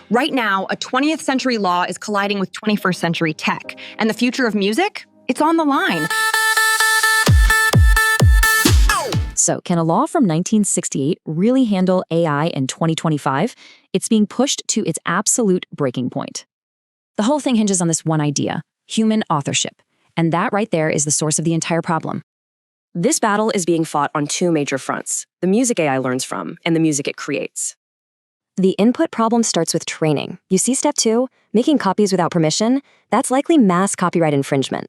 Right now, a 20th century law is colliding with 21st century tech, and the future of music, it's on the line. So, can a law from 1968 really handle AI in 2025? It's being pushed to its absolute breaking point. The whole thing hinges on this one idea: human authorship. And that right there is the source of the entire problem. This battle is being fought on two major fronts: the music AI learns from and the music it creates. The input problem starts with training. You see step 2, making copies without permission? That's likely mass copyright infringement.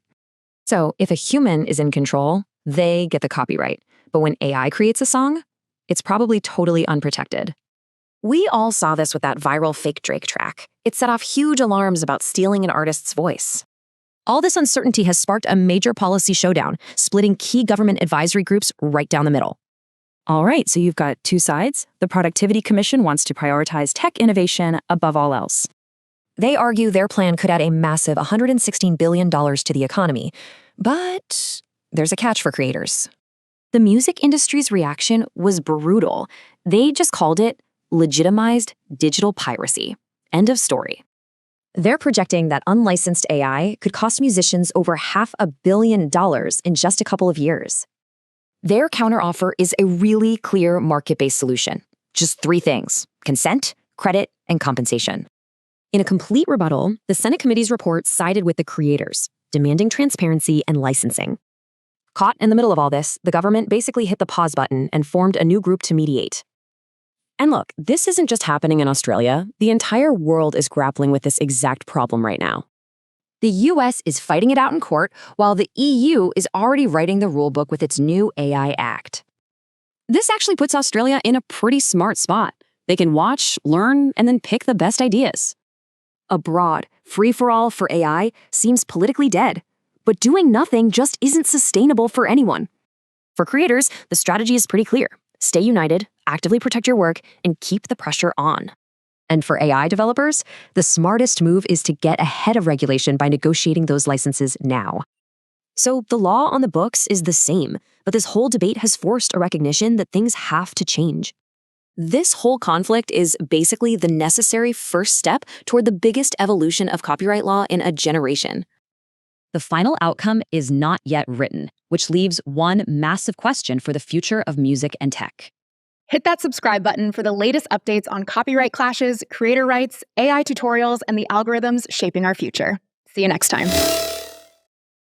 So, if a human is in control, they get the copyright. But when AI creates a song, it's probably totally unprotected. We all saw this with that viral fake Drake track. It set off huge alarms about stealing an artist's voice. All this uncertainty has sparked a major policy showdown, splitting key government advisory groups right down the middle. All right, so you've got two sides. The Productivity Commission wants to prioritize tech innovation above all else. They argue their plan could add a massive $116 billion to the economy. But there's a catch for creators. The music industry's reaction was brutal. They just called it legitimized digital piracy. End of story. They're projecting that unlicensed AI could cost musicians over $500 million in just a couple of years. Their counteroffer is a really clear market-based solution. Just 3 things: consent, credit, and compensation. In a complete rebuttal, the Senate committee's report sided with the creators, demanding transparency and licensing. Caught in the middle of all this, the government basically hit the pause button and formed a new group to mediate. And look, this isn't just happening in Australia. The entire world is grappling with this exact problem right now. The US is fighting it out in court, while the EU is already writing the rulebook with its new AI Act. This actually puts Australia in a pretty smart spot. They can watch, learn, and then pick the best ideas. A broad, free-for-all for AI seems politically dead, but doing nothing just isn't sustainable for anyone. For creators, the strategy is pretty clear. Stay united, actively protect your work, and keep the pressure on. And for AI developers, the smartest move is to get ahead of regulation by negotiating those licenses now. So the law on the books is the same, but this whole debate has forced a recognition that things have to change. This whole conflict is basically the necessary first step toward the biggest evolution of copyright law in a generation. The final outcome is not yet written, which leaves one massive question for the future of music and tech. Hit that subscribe button for the latest updates on copyright clashes, creator rights, AI tutorials, and the algorithms shaping our future. See you next time.